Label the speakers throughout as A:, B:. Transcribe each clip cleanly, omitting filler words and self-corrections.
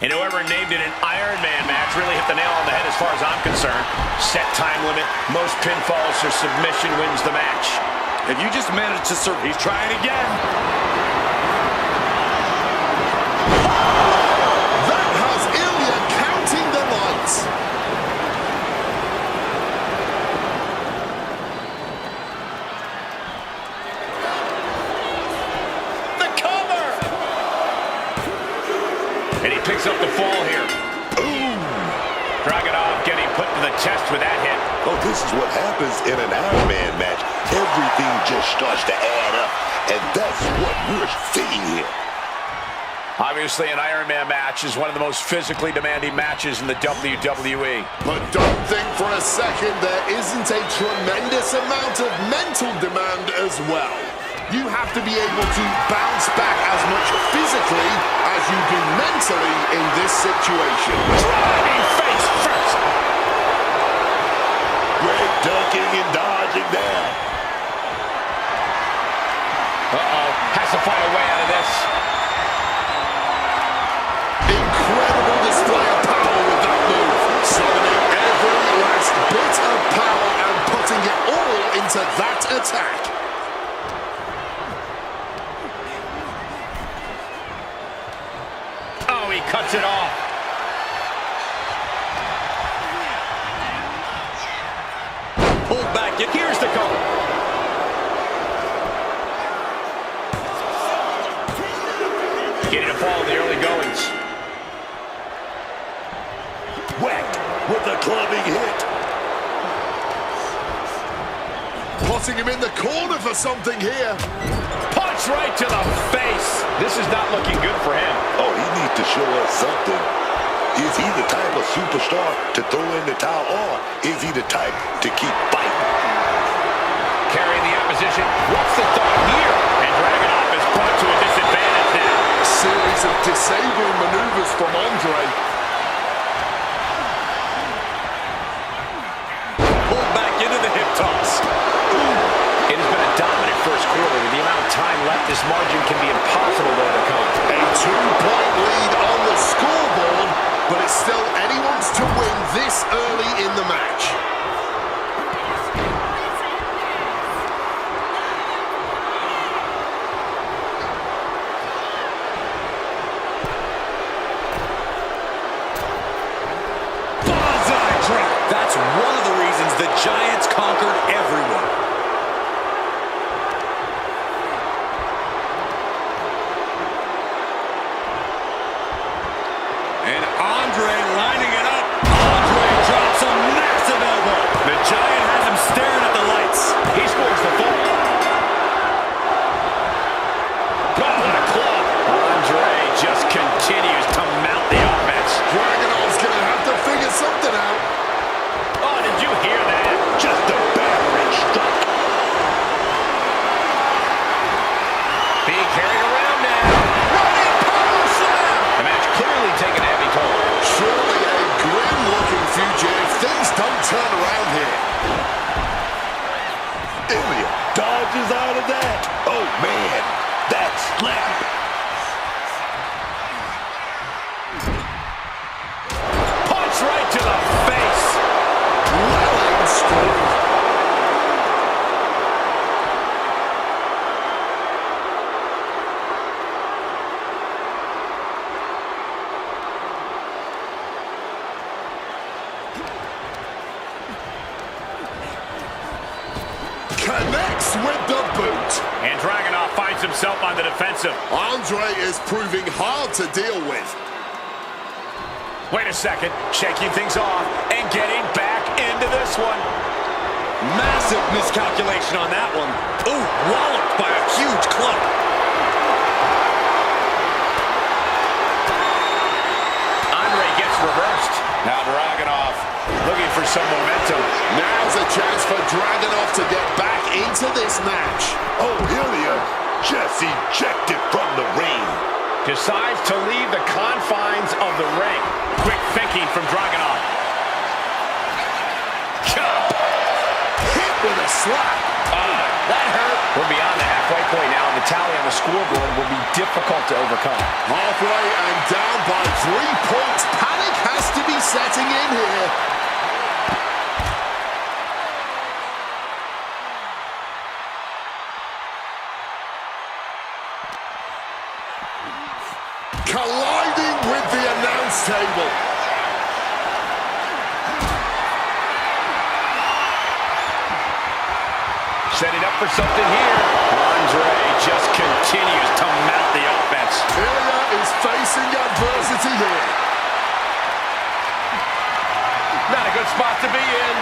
A: And whoever named it an Iron Man match really hit the nail on the head as far as I'm concerned. Set time limit, most pinfalls or submission wins the match.
B: If you just managed to serve, he's trying again.
C: That has Ilya counting the lights.
A: The cover! And he picks up the fall here. Ooh! Dragunov getting put to the test with that hit.
D: Oh, this is what happens in an Iron Man match. Everything just starts to add up, and that's what we're seeing here.
A: Obviously, an Iron Man match is one of the most physically demanding matches in the WWE.
C: But don't think for a second there isn't a tremendous amount of mental demand as well. You have to be able to bounce back as much physically as you do mentally in this situation.
A: Driving face first!
D: Great ducking and dodging there.
A: Uh-oh, has to find a way out of this.
C: Incredible display of power with that move. Summoning every last bit of power and putting it all into that attack.
A: Oh, he cuts it off.
B: Pulled back. Here's the cover.
A: Getting a fall in the early goings.
D: Whacked with a clubbing hit.
C: Putting him in the corner for something here.
A: Punch right to the face. This is not looking good for him.
D: Oh, he needs to show us something. Is he the type of superstar to throw in the towel, or is he the type to keep fighting?
A: Carrying the opposition. What's the thought here? And Dragunov is brought to a disadvantage now.
C: A series of disabling maneuvers from Andre.
B: Pulled back into the hip toss.
A: It has been a dominant first quarter. With the amount of time left, this margin can be impossible to overcome.
C: A 2-point lead on the scoreboard, but it's still anyone's to win this early in the match.
B: Bullseye drop. That's one of the reasons the Giants conquered everyone. And Andre lining it up. Andre drops a massive elbow. The Giant has him staring at the lights.
A: He scores the fall. Oh, what a club. Andre just continues to mount the offense.
C: Dragunov's going to have to figure something out.
A: Oh, did you hear that?
D: Just a battering strike.
A: Being carried around now. Running power slam. The match clearly taking a heavy toll.
C: Surely a grim-looking future if things don't turn around here.
D: Ilya dodges out of that. Oh, man, that slap.
A: Punch right to the face.
C: Welling straight. Connects with the boot.
A: And Dragunov finds himself on the defensive.
C: Andre is proving hard to deal with.
A: Wait a second, shaking things off and getting back into this one.
B: Massive miscalculation on that one. Ooh, walloped by a huge club.
A: Andre gets reversed. Now Dragunov looking for some momentum.
C: Now's a chance for Dragunov to get back into this match.
D: Oh, Ilya just ejected from the ring.
A: Decides to leave the confines of the ring. Quick thinking from Dragunov.
C: Hit with a slap.
A: That hurt. We're beyond the halfway point now in the the tally on the scoreboard will be difficult to overcome.
C: Halfway and down by 3 points. Panic has to be setting in here. Colliding with the announce table.
A: Setting up for something here. Andre just continues to mount the offense.
C: Ilya is facing adversity here.
A: Not a good spot to be in.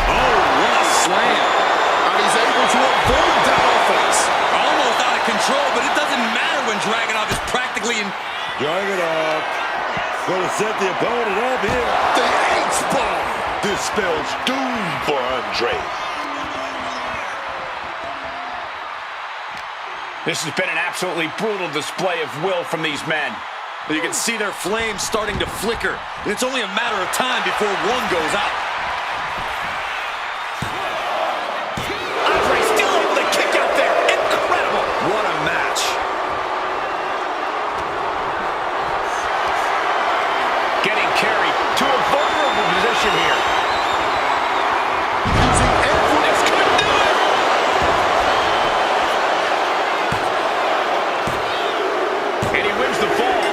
B: Oh, what a slam.
C: And he's able to avoid that offense.
B: Almost out of control, but it doesn't matter when Dragunov is practically in...
D: Dragunov gonna set the opponent up here.
C: The H-bomb.
D: This spells doom for Andre.
A: This has been an absolutely brutal display of will from these men.
B: You can see their flames starting to flicker. And it's only a matter of time before one goes out.
A: Andre still able to kick out there. Incredible.
B: What a match.
A: Getting carried to a vulnerable position here.
C: Using every...
A: This could do it. And he wins the fall.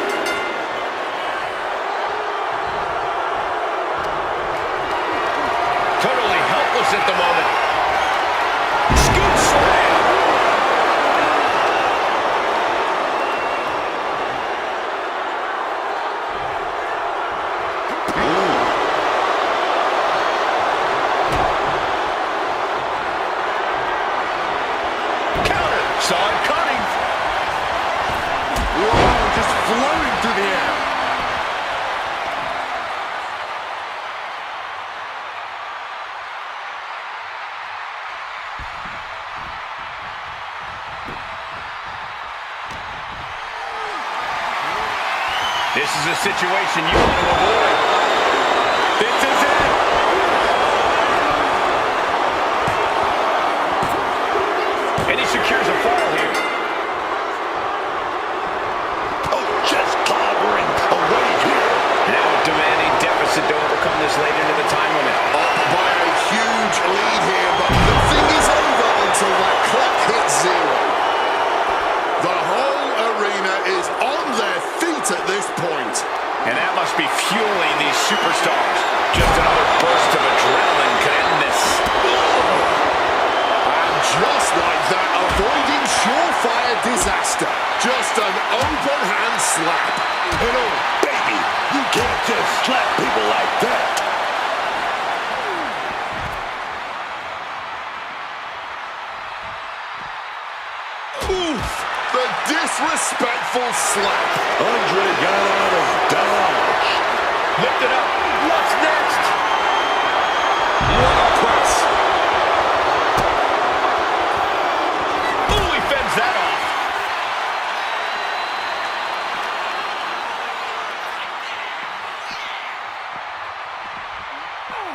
A: Totally helpless at the moment. Scoop slam. Counter. Saw it coming.
C: Whoa, just floating through the air.
A: This is a situation you want to avoid. This is it. And he secures a fall here.
D: Oh, just clobbering away here.
A: Now a demanding deficit to overcome this late into the time limit.
C: Up by a huge lead here, but nothing is over until that clock hits 0. The whole arena is on their feet at this point.
A: And that must be fueling these superstars. Just another burst of adrenaline could end this.
C: And just like that, avoiding surefire disaster. Just an open hand slap.
D: And oh, baby, you can't just slap people like that.
C: Oof! The disrespectful slap.
D: Andre got out of dodge.
A: Lift it up. What's next?
B: What a press.
A: Ooh, he fends that off.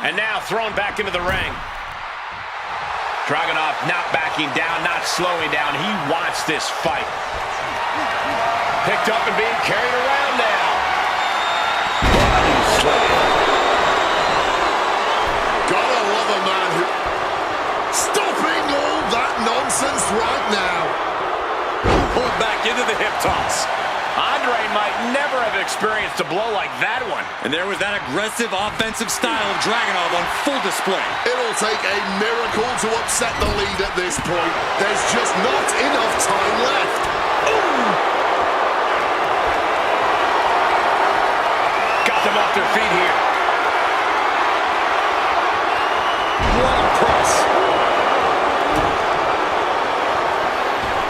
A: And now thrown back into the ring. Dragunov not backing down, not slowing down. He wants this fight. Picked up and being carried around now.
D: Body slam.
C: Gotta love a man who... Stopping all that nonsense right now.
B: Pulled back into the hip toss.
A: Andre might never have experienced a blow like that one.
B: And there was that aggressive offensive style of Dragunov on full display.
C: It'll take a miracle to upset the lead at this point. There's just not enough time left. Ooh!
A: Got them off their feet here.
B: What a press.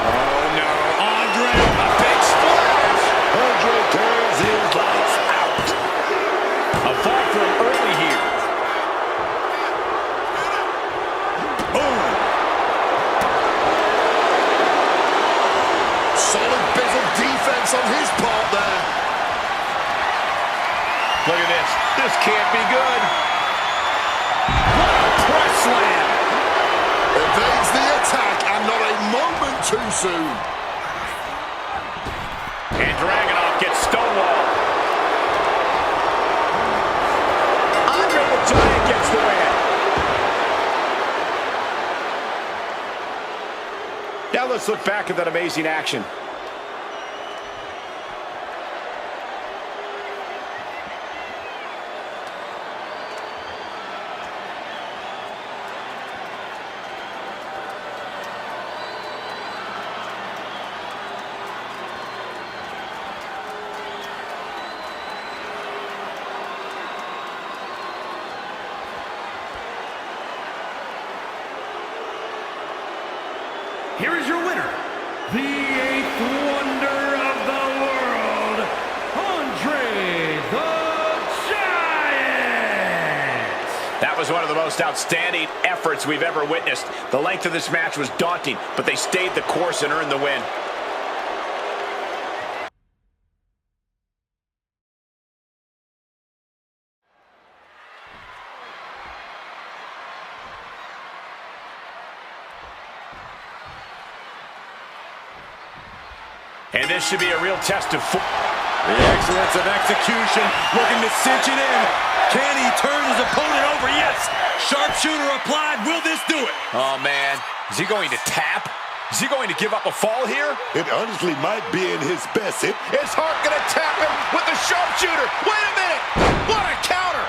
B: Oh, no. Andre, a big splash.
D: Andre turns his lights out.
A: A fall for him early here.
B: Boom.
C: Solid bit of defense on his part there.
A: Look at this. This
C: too soon.
A: And Dragunov gets stonewalled. Andre the Giant gets the win. Now let's look back at that amazing action.
B: Here is your winner, the 8th wonder of the world, Andre the Giant!
A: That was one of the most outstanding efforts we've ever witnessed. The length of this match was daunting, but they stayed the course and earned the win. And this should be a real test of form.
B: The excellence of execution, looking to cinch it in. Can he turn his opponent over? Yes! Sharpshooter applied. Will this do it?
A: Oh, man. Is he going to tap? Is he going to give up a fall here?
D: It honestly might be in his best.
A: Is Hart going to tap him with the sharpshooter? Wait a minute! What a counter!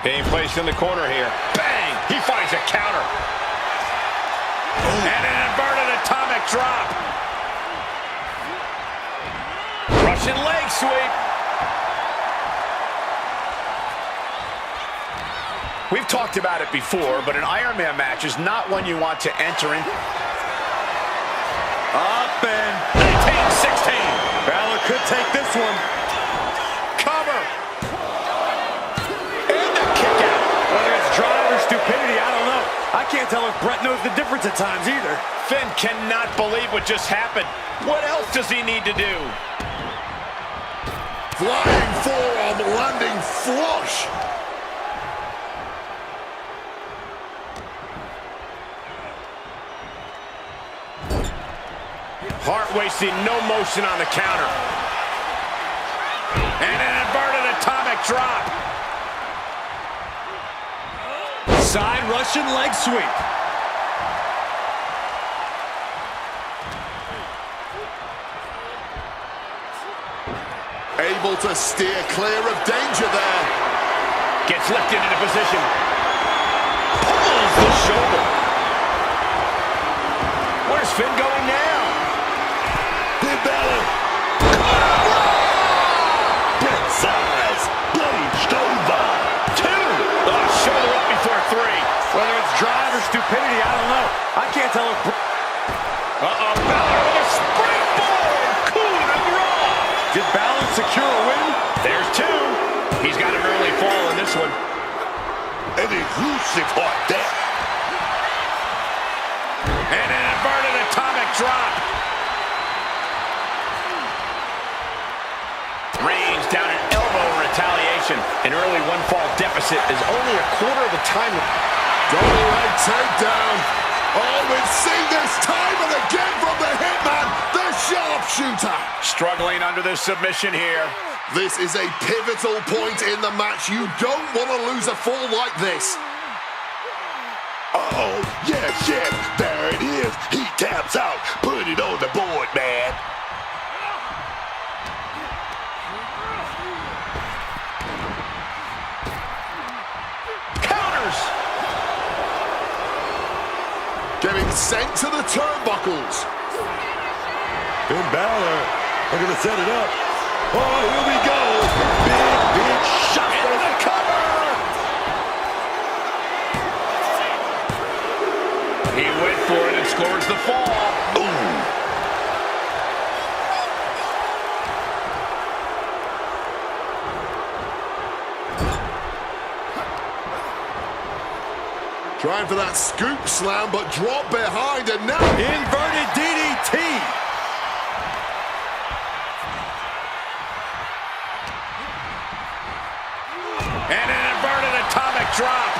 A: Being placed in the corner here. Bang! He finds a counter. And an inverted atomic drop. Russian leg sweep. We've talked about it before, but an Iron Man match is not one you want to enter in.
B: Up and
A: 19-16.
B: Balor could take this one.
A: Cover. And a kick out.
B: Whether it's drive or stupidity, I don't know. I can't tell if Brett knows the difference at times either.
A: Finn cannot believe what just happened. What else does he need to do?
C: Flying forearm landing flush.
A: Hart wasting no motion on the counter. And an inverted atomic drop.
B: Side Russian leg sweep.
C: Able to steer clear of danger there.
A: Gets lifted into position. Pulls the shoulder. Where's Finn going now?
D: Finn Balor. Brett size. Blazed over.
A: 2. Oh, shoulder up before 3.
B: Whether it's drive or stupidity, I don't know. I can't tell if...
A: Uh-oh, Balor with a springboard. Coup de grace.
B: Did Balor secure a win?
A: There's 2. He's got an early fall in this one.
D: An elusive Hart there.
A: And an inverted atomic drop. Reigns down an elbow in retaliation. An early one-fall deficit is only a quarter of the time.
C: Double leg takedown. Oh, we've seen this time and again from the Hitman, the sharpshooter.
A: Struggling under this submission here.
C: This is a pivotal point in the match. You don't want to lose a fall like this.
D: Uh-oh. Yes, yes. There it is. He taps out. Put it on the board, man.
A: Counters.
C: Getting sent to the turnbuckles.
D: Finn Balor. They're going to set it up. Oh, here we go. Big shot.
A: Into the cover. He went for it and scores the fall.
D: Ooh.
C: Trying for that scoop slam, but drop behind, and now
B: Inverted DDT.
A: And an inverted atomic drop.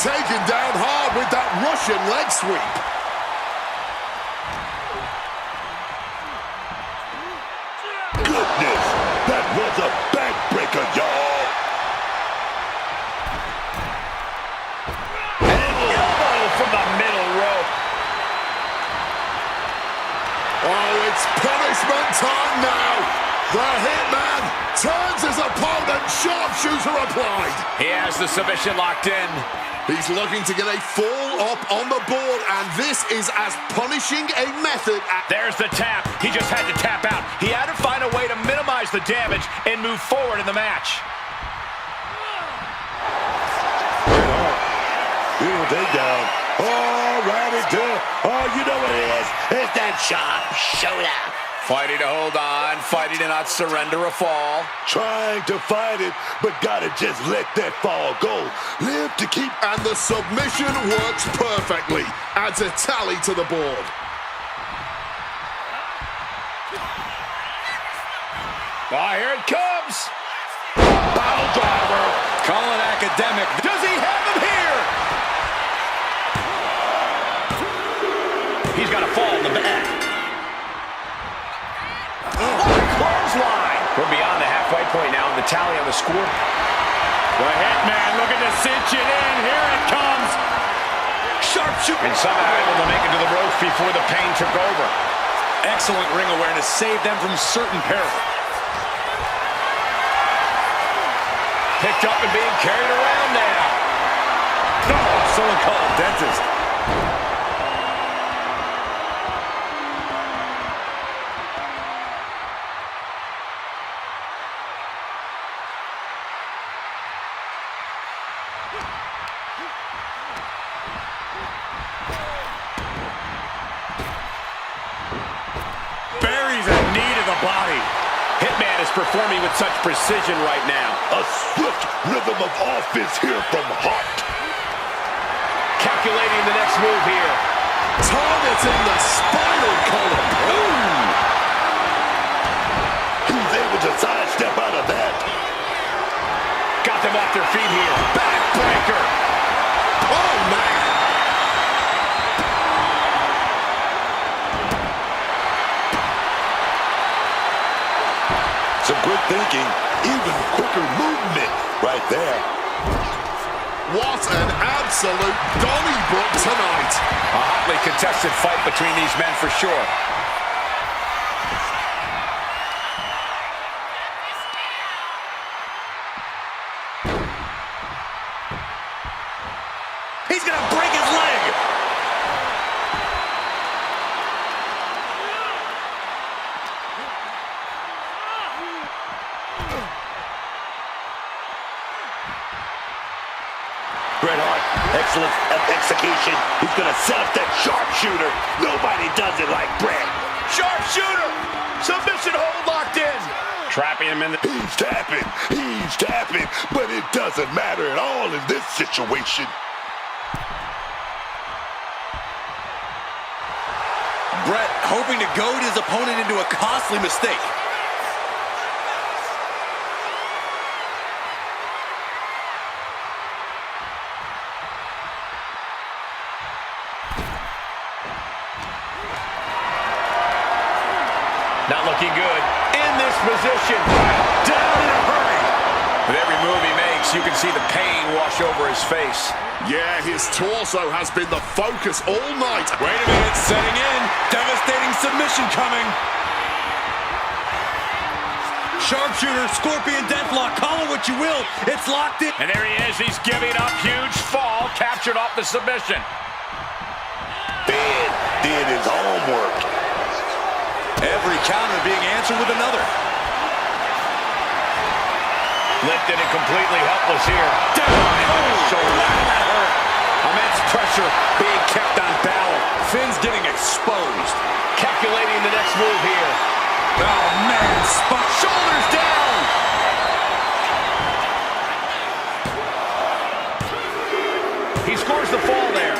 C: taken down hard with that Russian leg sweep.
D: Goodness, that was a backbreaker, y'all.
A: Elbow from the middle rope.
C: Oh, it's punishment time now. The Hitman turns his opponent, sharpshooter applied.
A: He has the submission locked in.
C: He's looking to get a fall up on the board, and this is as punishing a method as...
A: There's the tap. He just had to tap out. He had to find a way to minimize the damage and move forward in the match.
D: Beautiful takedown. All righty, good. Oh, you know what it is. It's that sharp showdown.
A: Fighting to hold on, fighting to not surrender a fall.
D: Trying to fight it, but gotta just let that fall go. Live to keep...
C: And the submission works perfectly. Adds a tally to the board.
A: Oh, here it comes.
D: Battle driver.
B: Colin Academic.
A: Does he have him here? He's got a fall in the back. Clothesline. We're beyond the halfway point now, and the tally on the score.
B: The Hitman looking to cinch it in. Here it comes. Sharpshooter.
A: And somehow able to make it to the ropes before the pain took over.
B: Excellent ring awareness. Saved them from certain peril.
A: Picked up and being carried around now.
B: Oh, someone call a dentist. Buries a knee to the body.
A: Hitman is performing with such precision right now.
D: A swift rhythm of offense here from Hart.
A: Calculating the next move here.
C: Targeting the spinal column. Ooh.
D: He's able to sidestep out of that.
A: Got them off their feet here. Backbreaker.
C: Oh, man.
D: Some quick thinking, even quicker movement right there.
C: What an absolute Donnybrook tonight.
A: A hotly contested fight between these men for sure.
B: He's gonna break his leg.
D: Bret Hart, excellent execution. He's gonna set up that sharpshooter. Nobody does it like Bret.
A: Sharpshooter! Submission hold locked in. Trapping him in the...
D: He's tapping, but it doesn't matter at all in this situation.
B: Bret hoping to goad his opponent into a costly mistake.
A: Not looking good. In this position. Down in a hurry. With every move he makes, you can see the pain wash over his face.
C: Yeah, his torso has been the focus all night.
B: Wait a minute, setting in. Devastating submission coming. Sharpshooter, Scorpion Deathlock, call it what you will. It's locked in.
A: And there he is. He's giving up. Huge fall. Captured off the submission.
D: Ben did his homework.
B: Every counter being answered with another.
A: Lifted and completely helpless here. Down into the shoulder. That hurt. Immense pressure being kept on Balor.
B: Finn's getting exposed.
A: Calculating the next move here.
B: Oh, man. Spot.
A: Shoulders down. He scores the fall there.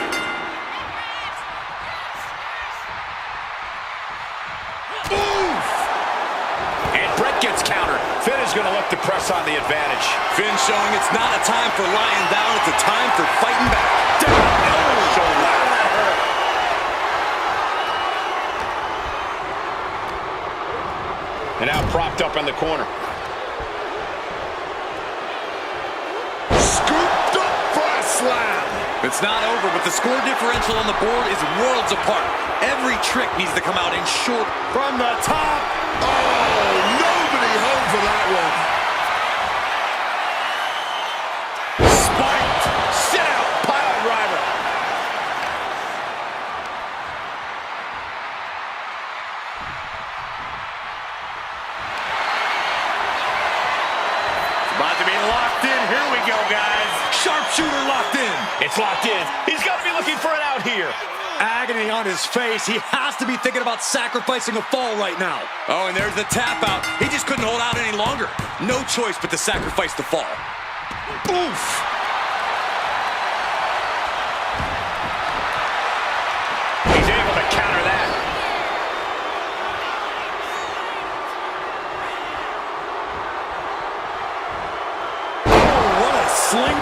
A: And Bret gets countered. Finn is is going to look to press on the advantage.
B: Finn showing it's not a time for lying down, it's a time for fighting back. Down, elbow, shoulder.
A: And now propped up in the corner.
C: Scooped up for a slam.
B: It's not over, but the score differential on the board is worlds apart. Every trick needs to come out in short.
A: From the top.
C: Oh, nobody home for that one.
A: Spiked. Sit out. Pile driver. About to be locked in. Here we go, guys.
B: Sharpshooter locked in.
A: It's locked in. He's got to be looking for an out here.
B: Agony on his face. He has to be thinking about sacrificing a fall right now. Oh, and there's the tap out. He just couldn't hold out any longer. No choice but to sacrifice the fall.
C: Oof.
A: He's able to counter that.
B: Oh, what a sling.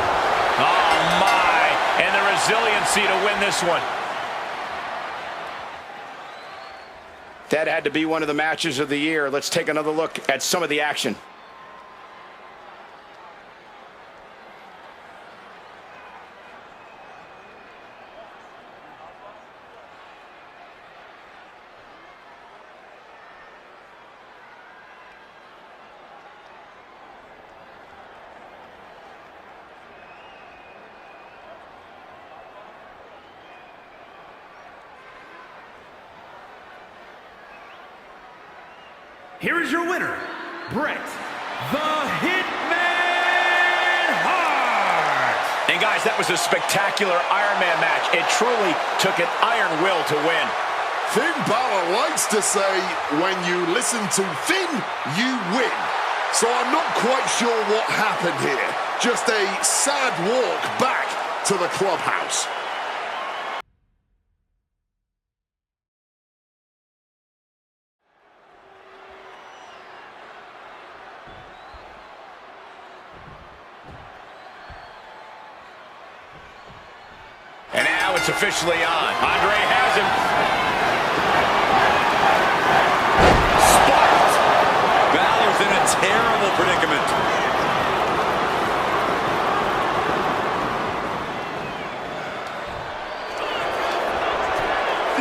A: Oh, my. And the resiliency to win this one. That had to be one of the matches of the year. Let's take another look at some of the action.
E: Here is your winner, Bret the Hitman Hart.
A: And guys, that was a spectacular Iron Man match. It truly took an iron will to win.
C: Finn Balor likes to say, when you listen to Finn, you win. So I'm not quite sure what happened here. Just a sad walk back to the clubhouse.
A: And now it's officially on. Andre has him. Spiked.
B: Balor's in a terrible predicament.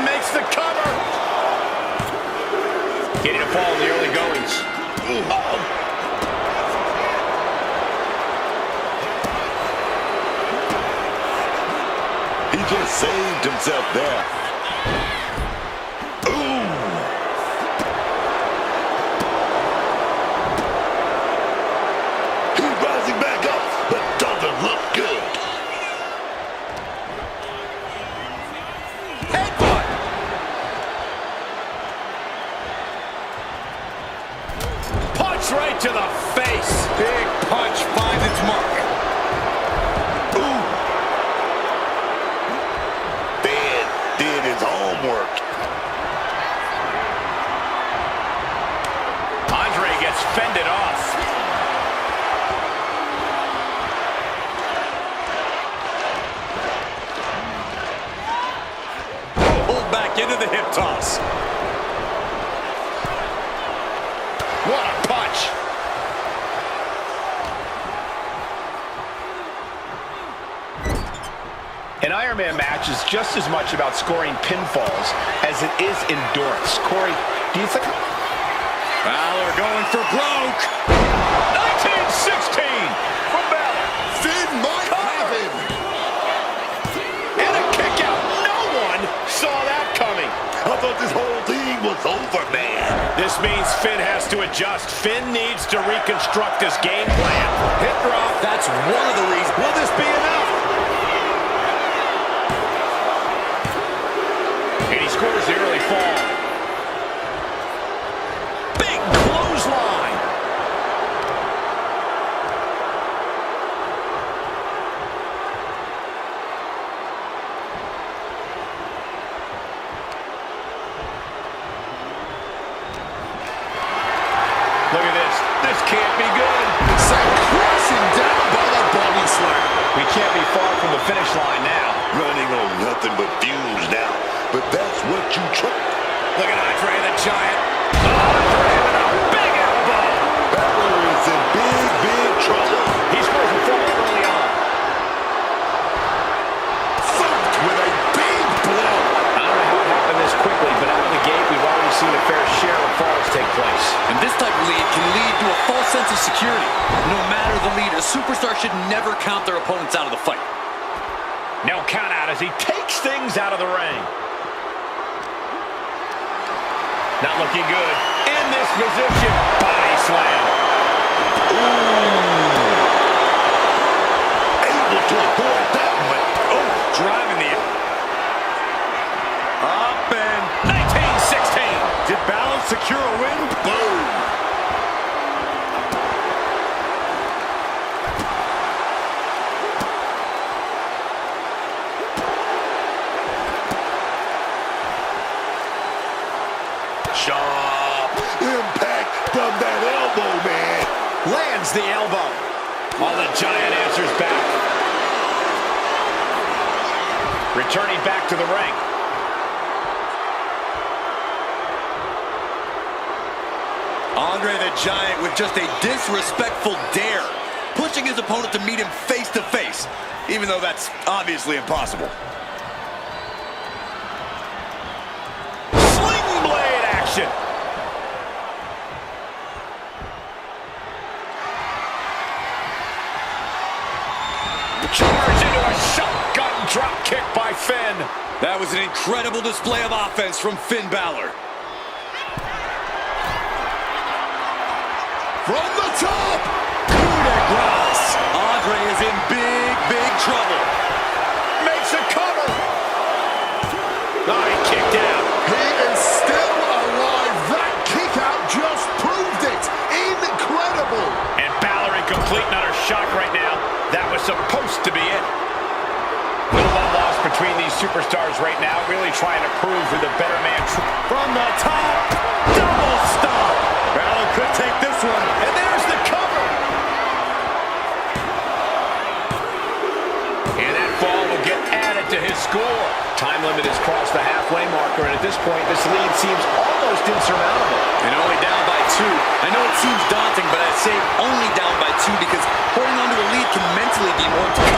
A: Makes the cover. Getting a fall in the early goings. Uh-oh.
D: He just saved himself there. Ooh. He's rising back up, but doesn't look good.
A: Headbutt. Punch right to the face.
B: Big punch finds its mark.
D: Did his homework.
A: Andre gets fended off.
B: Pulled back into the hip toss.
A: What a punch. An Iron Man match is just as much about scoring pinfalls as it is endurance. Corey, do you think...
B: Balor going for broke.
A: 1916 from Balor.
C: Finn might have him.
A: And a kick out. No one saw that coming.
D: I thought this whole thing was over, man.
A: This means Finn has to adjust. Finn needs to reconstruct his game plan. Hip drop.
B: That's one of the reasons.
A: Will this be enough? And he scores the early fall. Big clothesline. Look at this. This can't be good. can't be far from the finish line now.
D: Running on nothing but fumes now. But that's what you try.
B: Look at Andre the Giant.
A: Andre with a big elbow.
D: Balor is in big, big trouble.
A: He scores a fall early on.
C: Thumped with a big blow.
A: I don't know how it happened this quickly, but out of the gate, we've already seen a fair share of falls take place.
B: And this type of lead can lead to a false sense of security. No matter the lead, a superstar should never count their opponents out of the fight.
A: No count out as he takes things out of the ring. Not looking good. In this position, body slam.
D: Able to avoid that one.
B: Oh, driving the... Up and...
A: 19-16.
B: Did Balor secure a win?
C: Boom.
D: Sharp impact from that elbow, man.
A: Lands the elbow. While the Giant answers back. Returning back to the ring.
B: Andre the Giant with just a disrespectful dare, pushing his opponent to meet him face to face, even though that's obviously impossible.
A: Sling blade action. Charge into a shotgun drop kick by Finn.
B: That was an incredible display of offense from Finn Balor.
C: From the top.
B: Coup de grace. Andre is in big, big trouble.
A: Makes a cover. Oh, he kicked out.
C: He is still alive. That kick out just proved it. Incredible.
A: And Balor in complete and utter shock right now. That was supposed to be it. No love lost between these superstars right now. Really trying to prove who the better man.
B: From the top, double stomp. Balor could take this one.
A: And there's the cover. And that fall will get added to his score. Time limit has crossed the halfway marker, and at this point, this lead seems almost insurmountable.
B: And only down by 2. I know it seems daunting, but I'd say only down by 2 because holding on to the lead can mentally be more tough.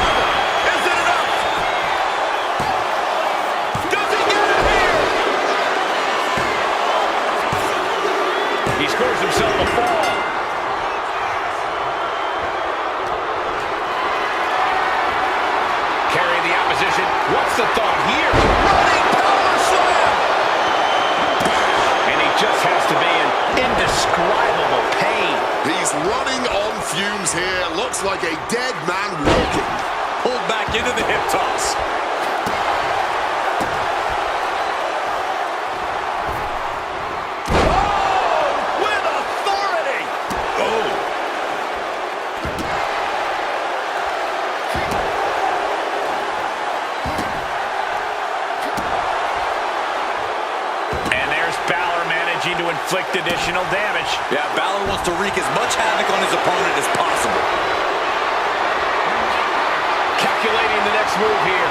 A: Is it enough? Does he get it here? He scores himself a fall. Carry the opposition. What's the thought here? Running power slam! And he just has to be in indescribable pain.
C: He's running on fumes here. Looks like a dead man walking.
B: Pulled back into the hip toss.
A: With authority!
D: Oh,
A: And there's Balor managing to inflict additional damage.
B: Yeah, Balor wants to wreak as much havoc on his opponent as possible.
A: Calculating the next move here.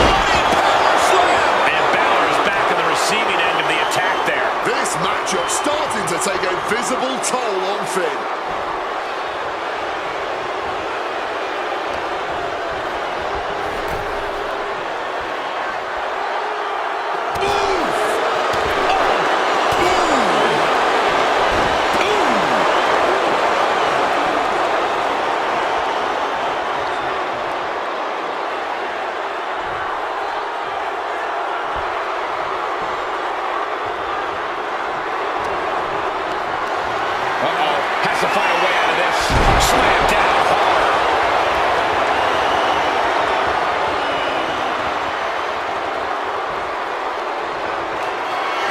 A: Running power slam! And Balor is back on the receiving end of the attack there.
C: This matchup starting to take a visible toll on Finn.
A: Has to find a way out of this. Slam down hard.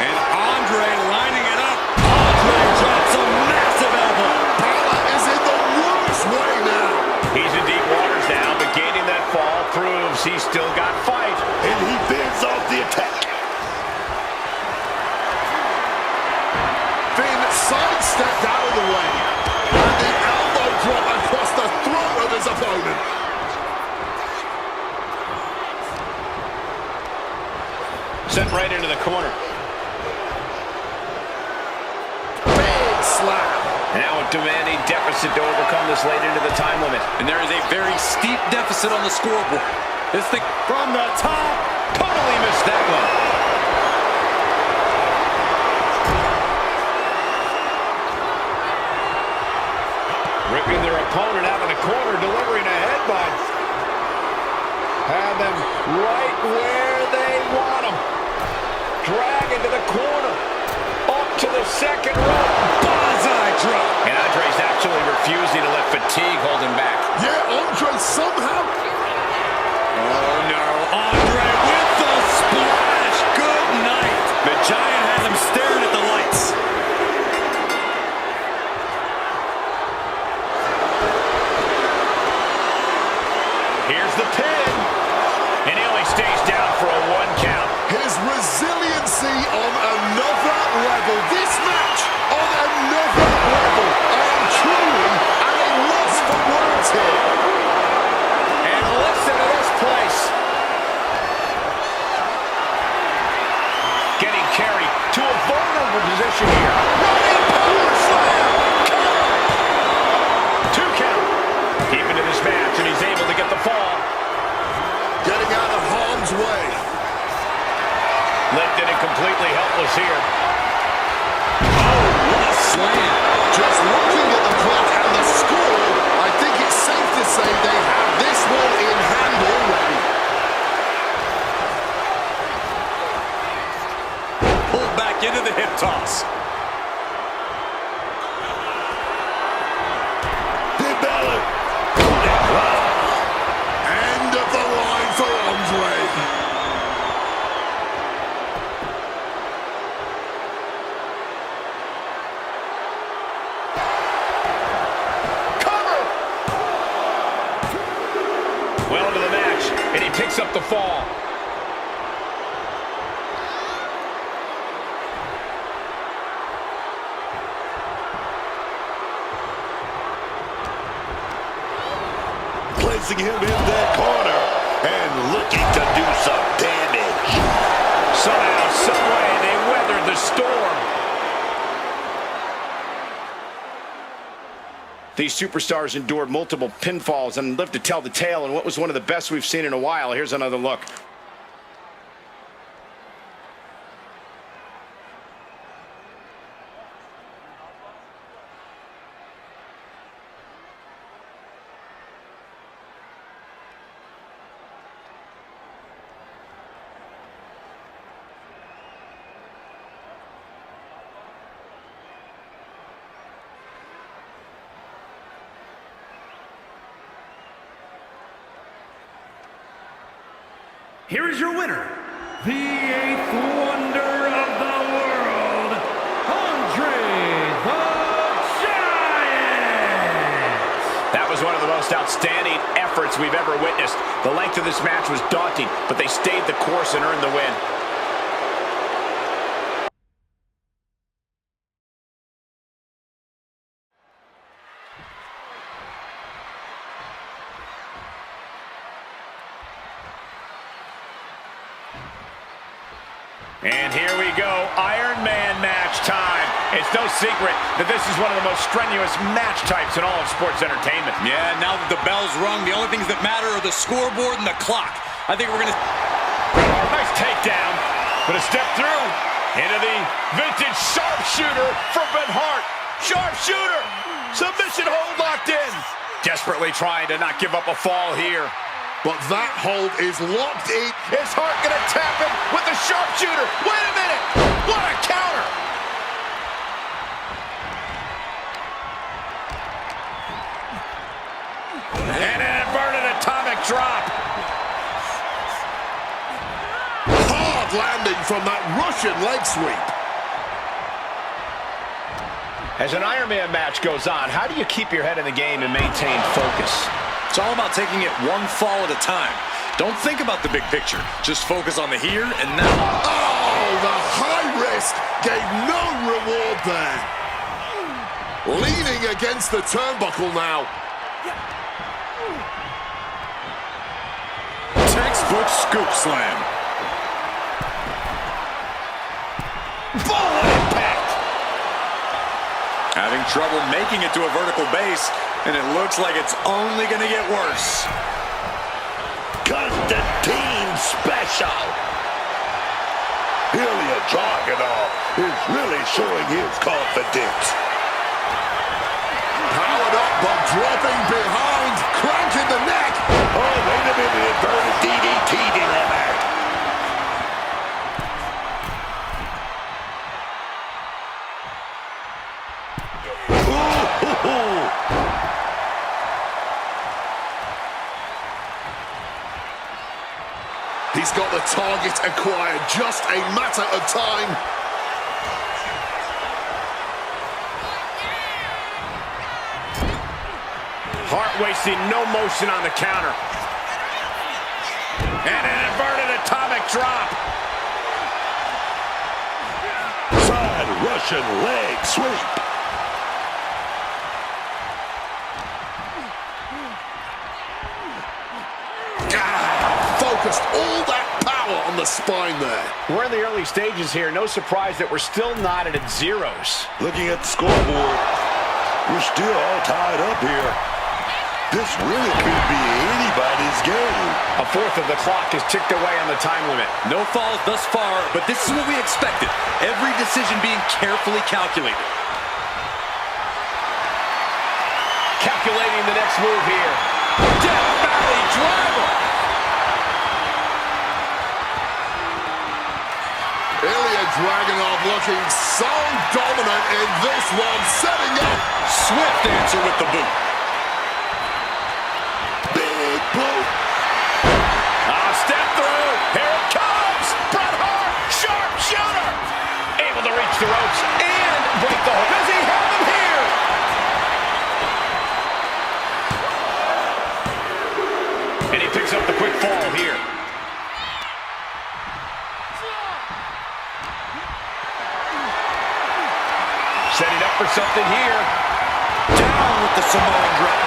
B: And Andre lining it up. Andre drops a massive elbow.
C: Balor is in the worst way now.
A: He's in deep waters now, but gaining that fall proves he's still got fight.
D: and he fends off the attack.
C: Finn sidestepped out of the way. And the elbow drop across the throat of his opponent.
A: Sent right into the corner.
C: Big slap.
A: Now a demanding deficit to overcome this late into the time limit.
B: And there is a very steep deficit on the scoreboard. This thing
A: From the top. Totally missed that one. Ripping their opponent out of the corner, delivering a headbutt. Have them right where they want them. Drag into the corner. Up to the second rope. Banzai drop. And Andre's actually refusing to let fatigue hold him back.
C: Yeah, Andre somehow.
B: Oh, no. Andre with the splash. Good night. The Giant has him staring at the lights.
A: Here's the pin. And he only stays down for a 1 count.
C: His resiliency on another level. This match on another level. I am truly at a loss for words here.
A: And listen to this place. Getting carried to a vulnerable position here. Running power slam. 2 count. Keeping to this match, and he's able to get the fall.
C: Getting out of harm's way.
A: Lifted and completely helpless here.
B: What a slam.
C: Just looking at the clock and the score, I think it's safe to say they have this one in hand already.
B: Pulled back into the hip toss.
D: Big Balor.
C: End of the line for Andre.
A: Cover! Well into the match, and he picks up the fall.
D: Placing him in that corner and looking to do some damage.
A: Somehow, someway, they weathered the storm. These superstars endured multiple pinfalls and lived to tell the tale in what was one of the best we've seen in a while. Here's another look.
E: Here is your winner, the 8th wonder of the world, Andre the Giant!
A: That was one of the most outstanding efforts we've ever witnessed. The length of this match was daunting, but they stayed the course and earned the win. And here we go, Iron Man match time. It's no secret that this is one of the most strenuous match types in all of sports entertainment.
B: Yeah, now that the bell's rung, the only things that matter are the scoreboard and the clock. I think we're going to...
A: Nice takedown, but a step through into the vintage sharpshooter from Bret Hart. Sharpshooter, submission hold locked in. Desperately trying to not give up a fall here.
C: But that hold is locked in.
A: Is Hart gonna tap him with the sharpshooter? Wait a minute! What a counter! And an inverted atomic drop.
C: Hard landing from that Russian leg sweep.
A: As an Iron Man match goes on, how do you keep your head in the game and maintain focus?
B: It's all about taking it one fall at a time. Don't think about the big picture. Just focus on the here and now.
C: Oh, the high risk gave no reward there. Leaning against the turnbuckle now.
B: Textbook scoop slam.
A: Full impact.
B: Having trouble making it to a vertical base, and it looks like it's only going to get worse.
D: Constantine special. Ilya Dragunov is really showing his confidence.
C: Powered up, but dropping behind. Cranking the neck.
D: Oh, wait a minute. Inverted DDT delivered.
C: He's got the target acquired. Just a matter of time.
A: Hart wasting no motion on the counter. And an inverted atomic drop.
D: Side Russian leg sweep.
C: Focused all that power on the spine there.
A: We're in the early stages here. No surprise that we're still knotted at zeros.
D: Looking at the scoreboard, we're still all tied up here. This really could be anybody's game.
A: A fourth of the clock is ticked away on the time limit.
B: No falls thus far, but this is what we expected. Every decision being carefully calculated.
A: Calculating the next move here. Death Valley driver.
C: Ilya Dragunov looking so dominant in this one. Setting up.
B: Swift answer with the boot.
D: Big boot.
A: Step through. Here it comes. Bret Hart. Sharpshooter. Able to reach the ropes and break the hold. Does he have him here? And he picks up the quick fall here. Setting up for something here.
B: Down with the Samoan drop.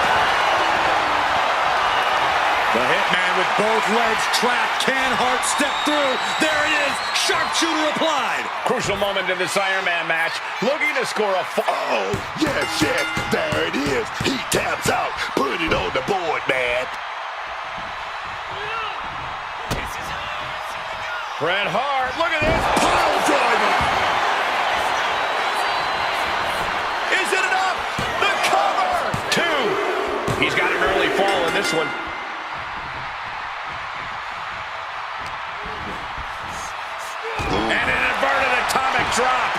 B: The Hitman with both legs trapped. Can Hart step through? There it is. Sharpshooter applied.
A: Crucial moment in this Iron Man match. Looking to score a
D: Oh, yes, yes. There it is. He taps out. Put it on the board, man.
A: Bret Hart, look at this.
C: Pile driver.
A: Is it enough? The cover. 2. He's got an early fall in this one. And an inverted atomic drop.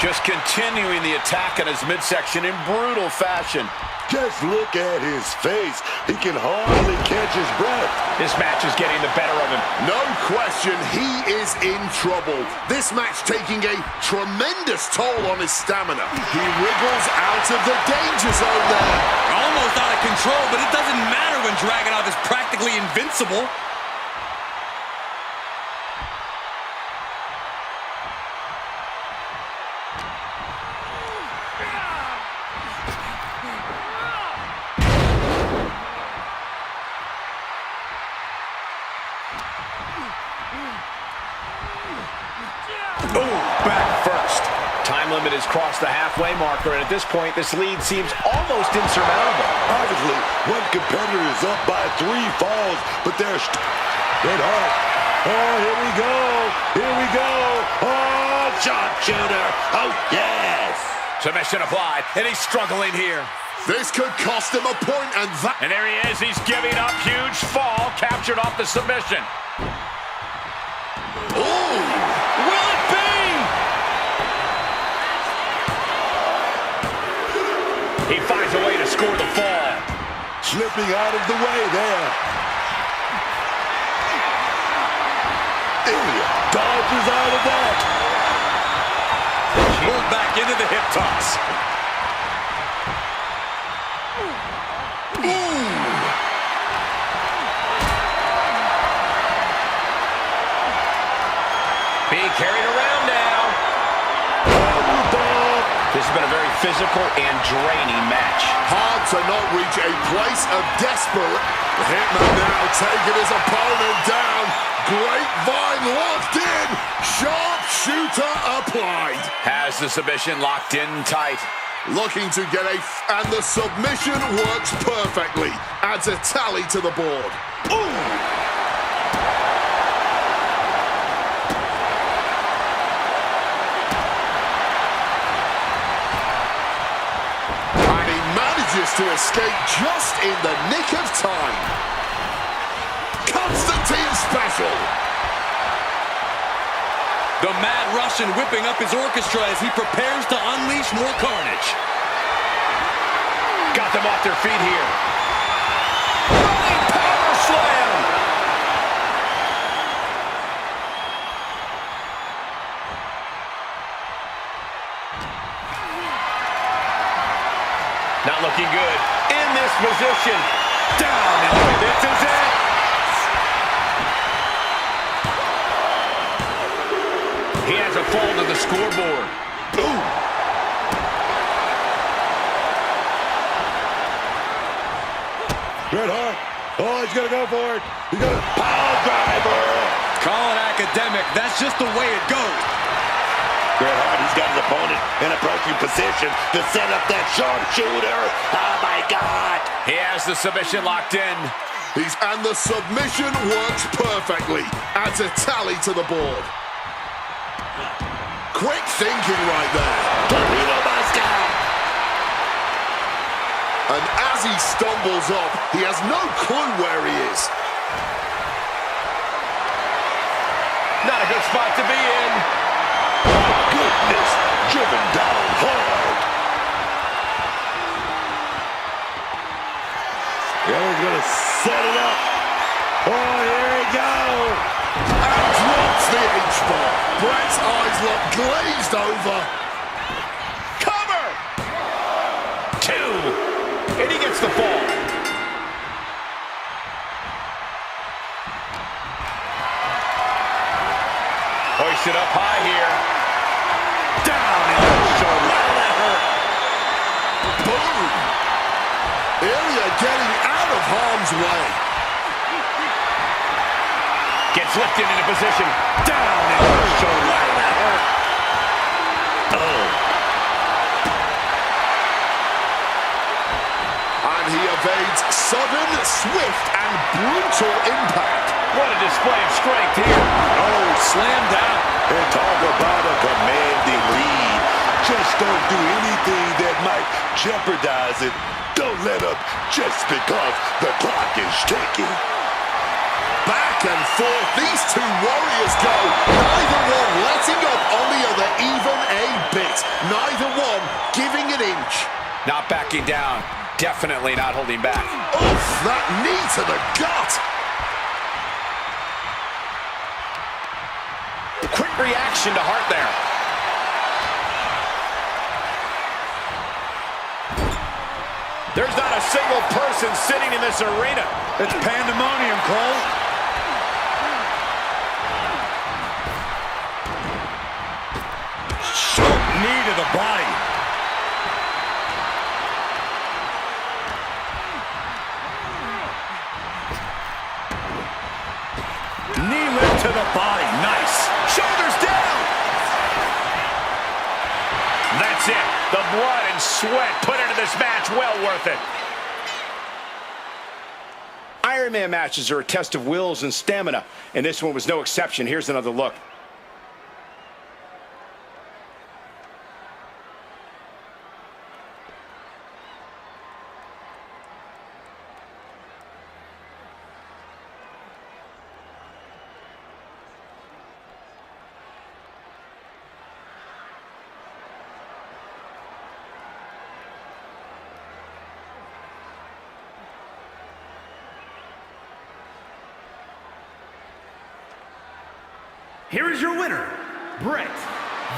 A: Just continuing the attack on his midsection in brutal fashion.
D: Just look at his face. He can hardly catch his breath.
A: This match is getting the better of him.
C: No question, he is in trouble. This match taking a tremendous toll on his stamina. He wriggles out of the danger zone there.
B: Almost out of control, but it doesn't matter when Dragunov is practically invincible.
A: Back first. Time limit has crossed the halfway marker, and at this point, this lead seems almost insurmountable.
D: Obviously, one competitor is up by 3 falls, but there's Bret Hart. Oh, here we go. Here we go. Oh, sharpshooter. Oh, yes.
A: Submission applied, and he's struggling here.
C: This could cost him a point, and that...
A: And there he is. He's giving up. Huge fall, captured off the submission.
C: Ooh!
A: Will it be? He finds a way to score the fall.
D: Slipping out of the way there. Ilya dodges out of that.
B: Pulled back into the hip toss.
A: Being carried around now. This has been a very physical and draining match.
C: Hard to not reach a place of desperate. The Hitman now taking his opponent down. Grapevine locked in. Sharpshooter applied.
A: Has the submission locked in tight.
C: Looking to get and the submission works perfectly. Adds a tally to the board. Ooh! And he manages to escape just in the nick of time. Constantine special.
B: The Mad Russian whipping up his orchestra as he prepares to unleash more carnage.
A: Got them off their feet here. Running power slam. Not looking good. In this position. Down. This is it. He has a fall to the scoreboard. Ooh.
D: Bret Hart. Oh, he's going to go for it. He's going to power driver.
B: Call it academic. That's just the way it goes.
D: Bret Hart, he's got his opponent in a approaching position to set up that sharpshooter. Oh, my God.
A: He has the submission locked in.
C: And the submission works perfectly. Adds a tally to the board. Quick thinking right there.
D: Torpedo Moscow.
C: And as he stumbles up, he has no clue where he is.
A: Not a good spot to be in.
D: Goodness, driven down hard. Yeah, he's going to set it up. Oh, here we go.
C: And drops the H-bar. Bret's eyes look glazed over.
A: Cover! 2. And he gets the fall. Hoisted up high here. Down in the shoulder. Wow, that hurt.
C: Boom! Ilya getting out of harm's way.
A: Gets lifted into position. Down in the shoulder. Wow, that hurt. Oh.
C: And he evades sudden, swift, and brutal impact.
A: What a display of strength here.
B: Oh, slam down.
D: And talk about a commanding lead. Just don't do anything that might jeopardize it. Don't let up just because the clock is ticking.
C: Back and forth, these two warriors go. Neither one letting up on the other even a bit. Neither one giving an inch.
A: Not backing down. Definitely not holding back.
C: Oof, that knee to the gut.
A: Quick reaction to Hart there. There's not a single person sitting in this arena.
B: It's pandemonium, Cole. Sharp knee to the body. Knee lift to the body. Nice.
A: Shoulders down. That's it. The blood and sweat put into this match. Well worth it. Iron Man matches are a test of wills and stamina, and this one was no exception. Here's another look.
E: Here is your winner, Bret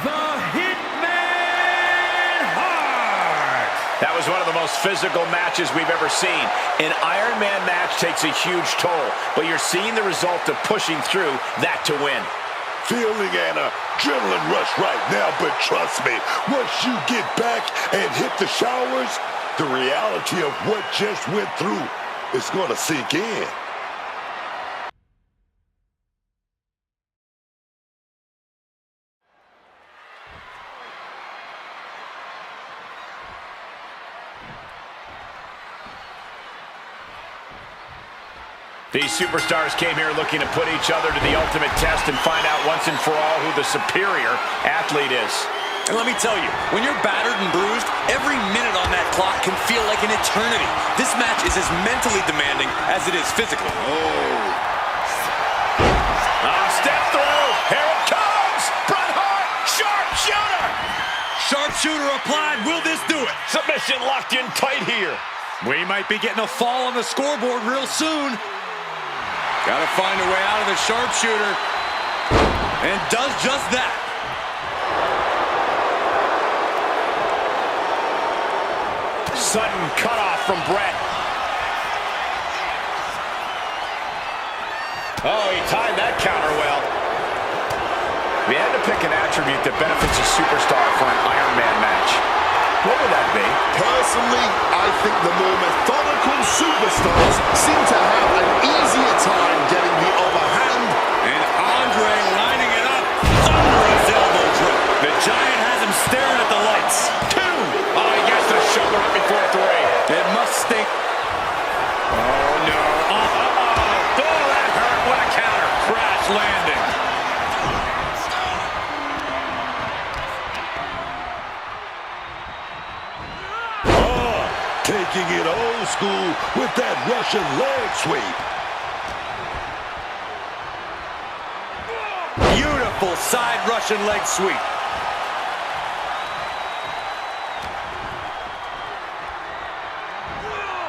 E: the Hitman Hart.
A: That was one of the most physical matches we've ever seen. An Iron Man match takes a huge toll, but you're seeing the result of pushing through that to win.
D: Feeling an adrenaline rush right now, but trust me, once you get back and hit the showers, the reality of what just went through is going to sink in.
A: These superstars came here looking to put each other to the ultimate test and find out once and for all who the superior athlete is.
B: And let me tell you, when you're battered and bruised, every minute on that clock can feel like an eternity. This match is as mentally demanding as it is physically.
A: Step through. Here it comes. Bret Hart, sharpshooter.
B: Sharpshooter applied. Will this do it?
A: Submission locked in tight here.
B: We might be getting a fall on the scoreboard real soon. Gotta find a way out of the sharpshooter. And does just that.
A: Sudden cutoff from Bret. Oh, he timed that counter well. We had to pick an attribute that benefits a superstar for an Iron Man match. What would that be?
C: Personally, I think the more methodical superstars seem to have an easier time getting the upper hand.
B: And Andre lining it up. Thunderous elbow drop. The Giant has him staring at the lights.
A: 2. Oh, he gets the shoulder up before 3.
B: It must stink. Oh, no.
A: Oh, that hurt. What a counter.
B: Crash landing.
D: Taking it old school with that Russian leg sweep.
B: Beautiful side Russian leg sweep.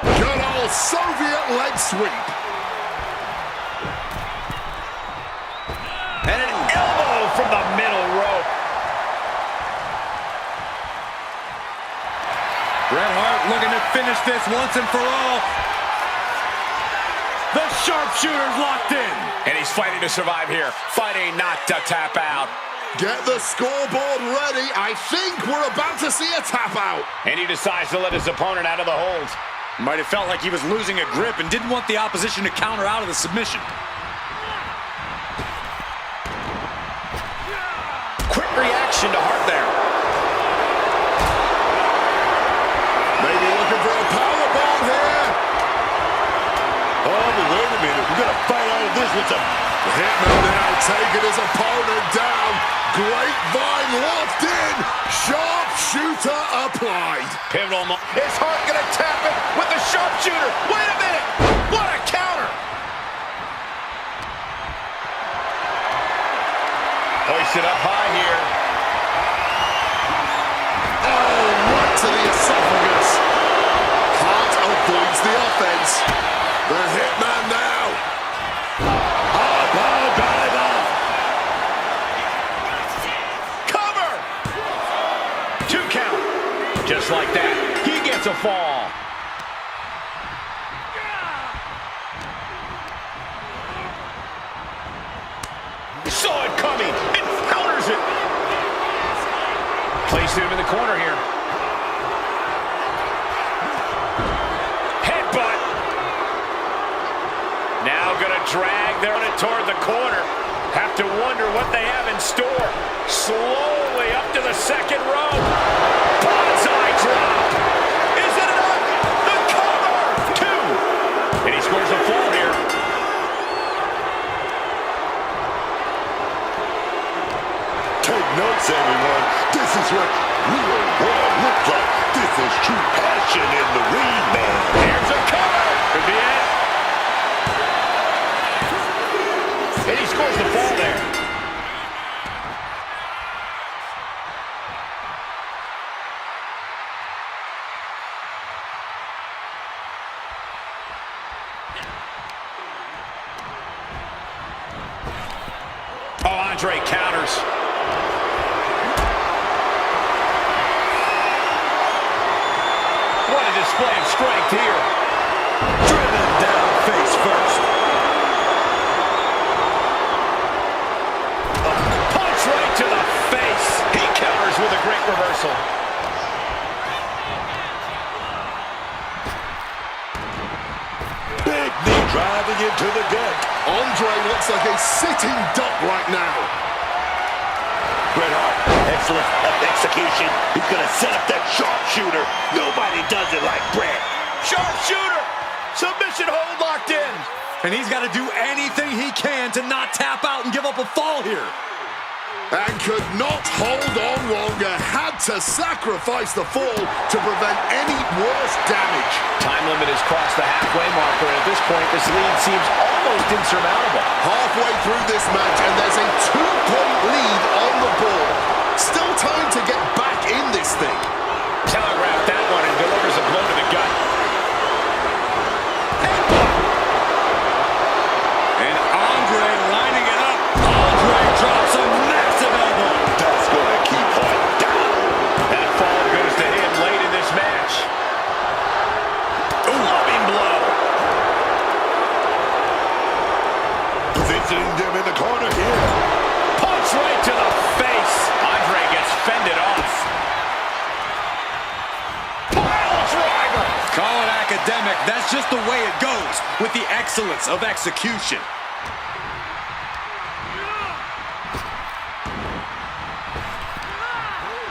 C: Good old Soviet leg sweep.
A: And an elbow from the middle rope.
B: Bret Hart looking to finish this once and for all. The sharpshooter's locked in.
A: And he's fighting to survive here. Fighting not to tap out.
C: Get the scoreboard ready. I think we're about to see a tap out.
A: And he decides to let his opponent out of the hold.
B: Might have felt like he was losing a grip and didn't want the opposition to counter out of the submission.
A: Quick reaction to Hart there.
C: Maybe looking for a powerbomb here.
D: Oh, but wait a minute. We're going to fight out of this with some...
C: The Hitman now taking his opponent down. Grapevine locked in. Sharpshooter applied.
A: Pivotal moment. Is Hart going to tap it with the sharpshooter? Wait a minute. What a counter. Hoisted up high here.
C: Oh, right to the esophagus. Hart avoids the offense. The Hitman now.
D: Power driver.
A: Cover. 2 count. Just like that, he gets a fall. Saw it coming and counters it. Placed him in the corner here. Headbutt. Now gonna drag their opponent toward the corner. Have to wonder what they have in store. Slowly up to the second row. Bonsai drop. Is it enough? The cover. 2. And he scores a fall here.
D: Take notes, everyone. This is what real war looks like. This is true passion in the ring, man.
A: Here's a cover. Could be it. And he scores the fall there. Oh, Andre counters. What a display of strength here.
B: Driven down face first.
A: Punch right to the face. He counters with a great reversal.
D: Big knee driving into the gut.
C: Andre looks like a sitting duck right now.
D: Bret Hart, excellent execution. He's going to set up that sharpshooter. Nobody does it like Bret.
A: Sharpshooter. Submission hold locked in.
B: And he's got to do anything he can to not tap out and give up a fall here.
C: And could not hold on longer. Had to sacrifice the fall to prevent any worse damage.
A: Time limit has crossed the halfway marker, and at this point, this lead seems almost insurmountable.
C: Halfway through this match, and there's a 2-point lead on the board. Still time to get back in this thing.
A: Telegraphed that one and delivers a blow to the gut.
B: And Andre lining it up. Andre drops a massive elbow.
D: That's going to keep Hart down.
A: That fall goes to him late in this match. Loving blow.
D: Positioning them in the corner here.
A: Punch right to the face. Andre gets fended off. Pile driver.
B: Call it academic. That's just the way it goes with the excellence of execution.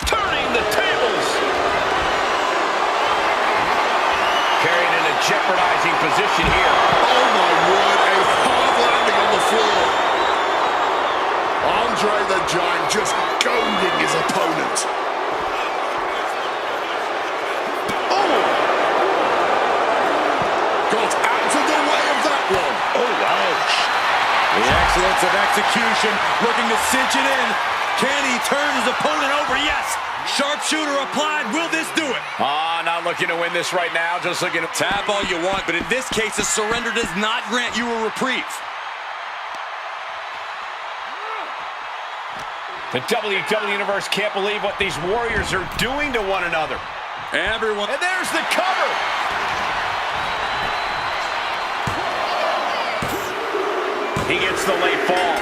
A: Turning the tables. Carried in a jeopardizing position here.
C: Oh my word, a hard landing on the floor. Andre the Giant just goading his opponent. Oh! Got out of the way of that one.
D: Oh, ouch.
B: The excellence of execution, looking to cinch it in. Can he turn his opponent over? Yes! Sharpshooter applied. Will this do it?
A: Not looking to win this right now. Just looking to
B: Tap all you want, but in this case, a surrender does not grant you a reprieve.
A: The WWE Universe can't believe what these Warriors are doing to one another.
B: Everyone.
A: And there's the cover. He gets the late fall.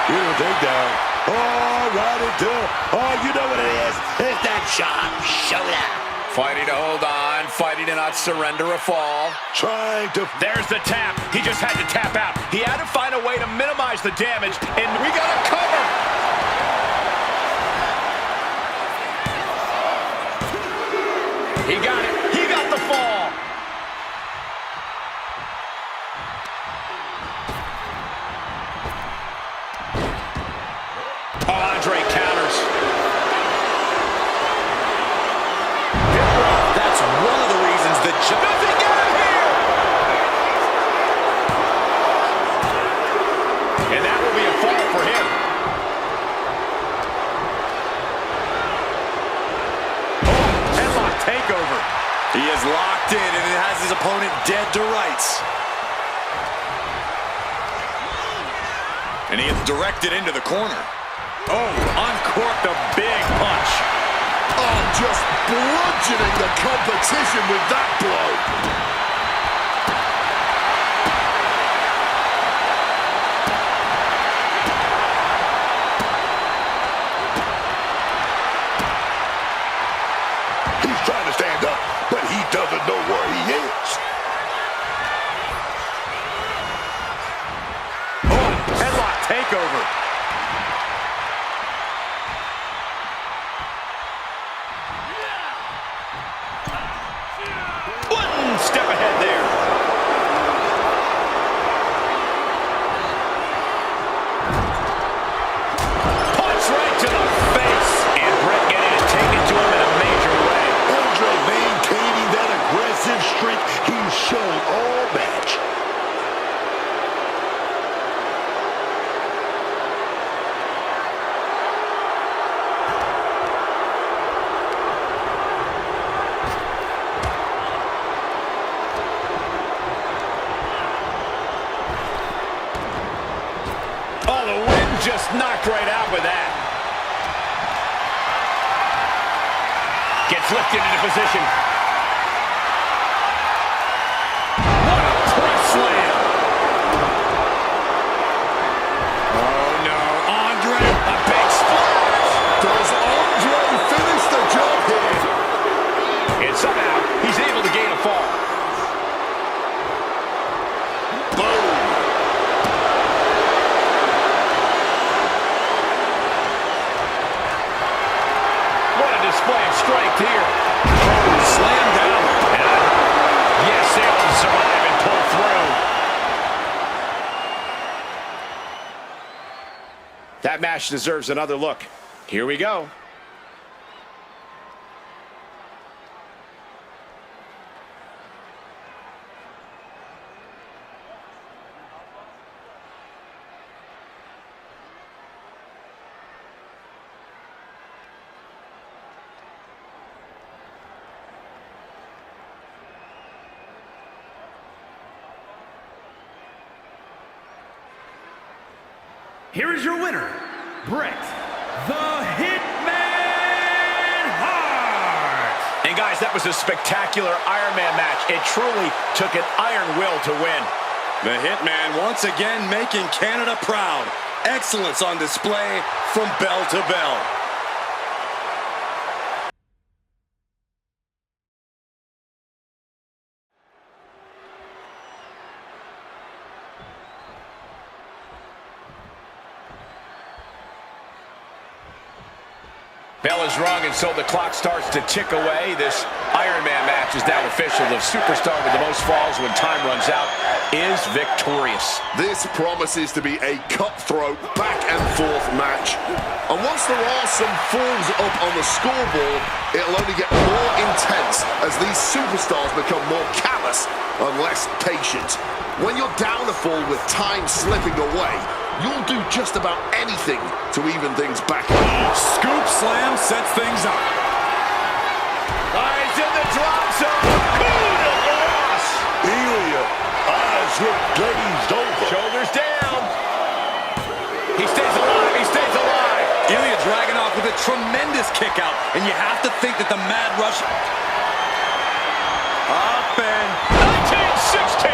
D: Here a takedown. Oh, right into. Oh, you know what it is. It's that sharp showdown.
A: Fighting to hold on, fighting to not surrender a fall.
D: Trying to.
A: There's the tap. He just had to tap out. He had to find a way to minimize the damage, and we got a cover. He got it. He got the fall. Andre counters.
B: That's one of the reasons that
A: Nothing got him here. And that will be a fall for him. Oh, headlock takeover.
B: he is locked in and it has his opponent dead to rights. And he is directed into the corner. Oh, uncorked a big punch.
C: Oh, just bludgeoning the competition with that blow.
D: He's trying to stand up, but he doesn't know where he is.
A: Oh, headlock takeover. One step ahead there. Punch right to the face. And Brett getting it taken to him in a major way.
D: Andre maintaining that aggressive streak he's shown all match.
A: Oh, the wind just knocked right out with that. Gets lifted into position. What a press slam. Oh, no. Andre, a big splash.
C: Does Andre finish the job here?
A: And somehow, he's able to gain a fall.
C: Boom.
A: What a display of strength here. Oh, That match deserves another look. Here we go.
E: Here is your winner, Bret the Hitman Hart.
A: And guys, that was a spectacular Iron Man match. It truly took an iron will to win.
B: The Hitman once again making Canada proud. Excellence on display from bell to bell.
A: Bell is rung, and so the clock starts to tick away. This Iron Man match is now official. The superstar with the most falls when time runs out is victorious.
C: This promises to be a cutthroat back-and-forth match. And once there are some falls up on the scoreboard, it'll only get more intense as these superstars become more callous and less patient. When you're down a fall with time slipping away, you'll do just about anything to even things back up.
B: Scoop slam sets things up.
A: Eyes in the drop zone. Coup de grace.
D: Ilya, eyes look glazed over.
A: Shoulders down. He stays alive. He stays alive.
B: Ilya dragging off with a tremendous kick out, and you have to think that the Mad Rush... Up and...
A: 1916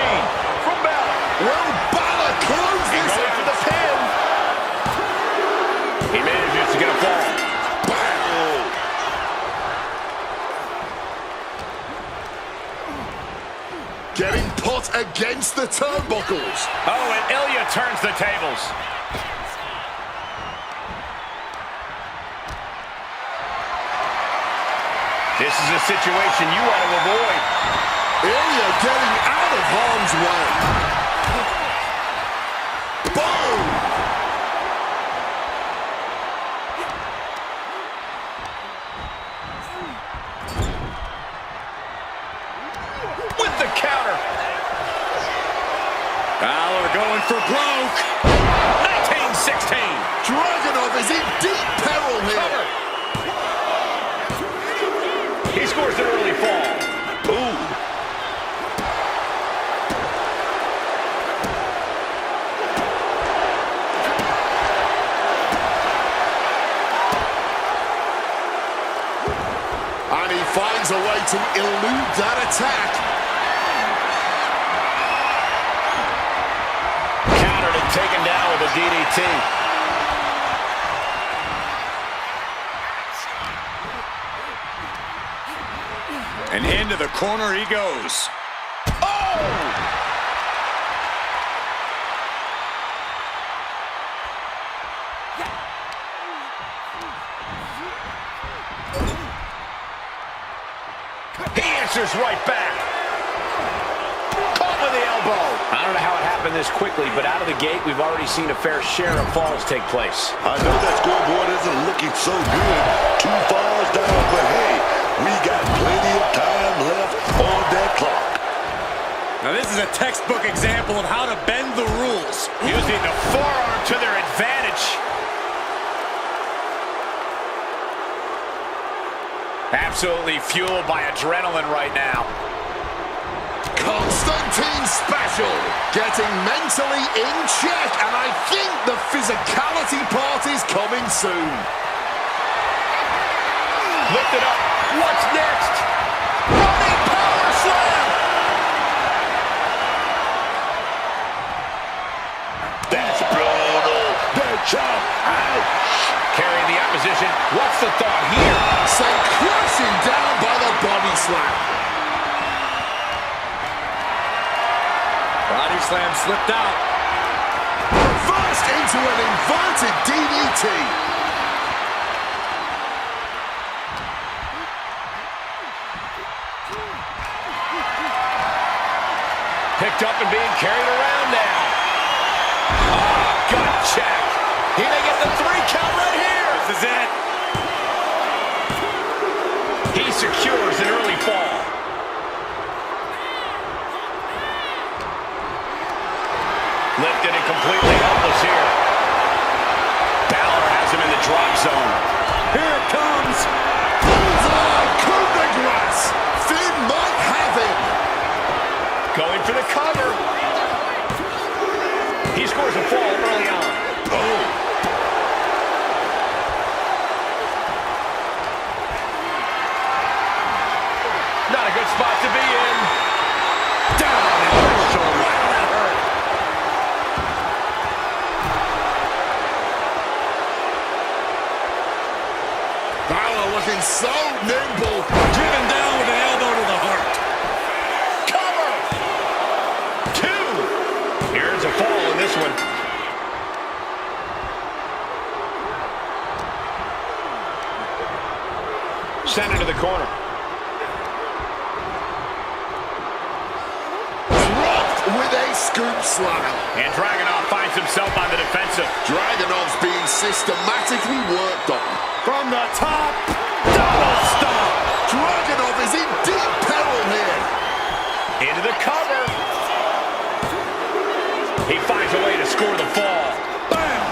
A: from Balor.
C: Will Balor close this
A: Going
C: out?
A: for the pin. He manages to get a fall.
C: Getting put against the turnbuckles.
A: Oh, and Ilya turns the tables. This is a situation you want to avoid.
C: Ilya getting out of harm's way. Boom!
A: With the counter.
B: Balor going for broke.
A: 1916.
C: Dragunov is in deep peril here.
A: He scores an early fall.
C: Ooh. And he finds a way to elude that attack.
A: Countered and taken down with a DDT.
B: And into the corner he goes.
A: Oh! He answers right back. Caught with the elbow. I don't know how it happened this quickly, but out of the gate, we've already seen a fair share of falls take place.
D: I know that scoreboard isn't looking so good. 2 falls down, but hey, we got plenty of time left on that clock.
B: Now this is a textbook example of how to bend the rules.
A: Using the forearm to their advantage. Absolutely fueled by adrenaline right now.
C: Constantine special. Getting mentally in check. And I think the physicality part is coming soon.
A: Lift it up. What's next? Running power slam.
D: That's brutal. That chop. Ouch.
A: Carrying the opposition. What's the thought here?
C: Sent crashing down by the body slam.
B: Body slam slipped out.
C: Reversed into an inverted DDT.
A: Picked up and being carried around now. Oh, gut check. He may get the a fall early on.
D: Oh.
A: Not a good spot to be in.
B: Down into the shoulder. Wow, that hurt.
C: Balor looking so nimble.
B: Driven down with an elbow to the heart.
A: Cover. 2. Here's a fall in this one. Sent into the corner.
C: Dropped with a scoop slam.
A: And Dragunov finds himself on the defensive.
C: Dragunov's being systematically worked on.
B: From the top. Double stomp.
C: Dragunov is in deep peril here.
A: Into the cover. He finds a way to score the fall.
B: Bam.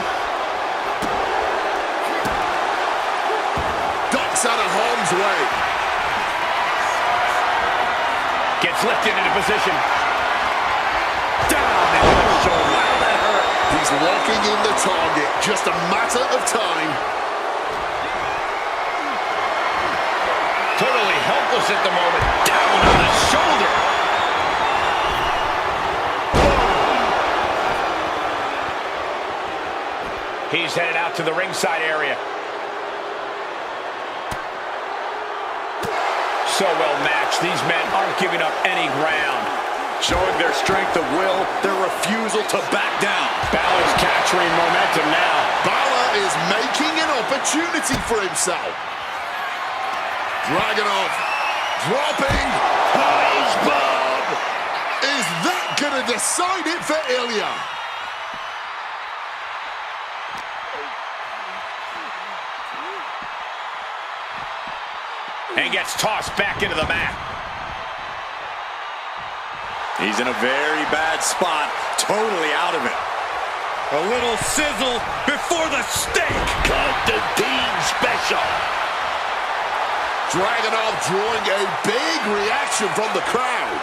C: Ducks out of harm's way.
A: Gets lifted into position.
B: Down into the shoulder. Wow, that hurt.
C: He's locking in the target. Just a matter of time.
A: Totally helpless at the moment. Down on the shoulder. He's headed out to the ringside area. So well matched. These men aren't giving up any ground.
B: Showing their strength of will, their refusal to back down.
A: Balor's capturing momentum now.
C: Balor is making an opportunity for himself. Dragunov dropping. His bomb. Is that going to decide it for Ilya?
A: And gets tossed back into the mat.
B: He's in a very bad spot, totally out of it. A little sizzle before the steak.
D: Constantine special.
C: Dragunov drawing a big reaction from the crowd.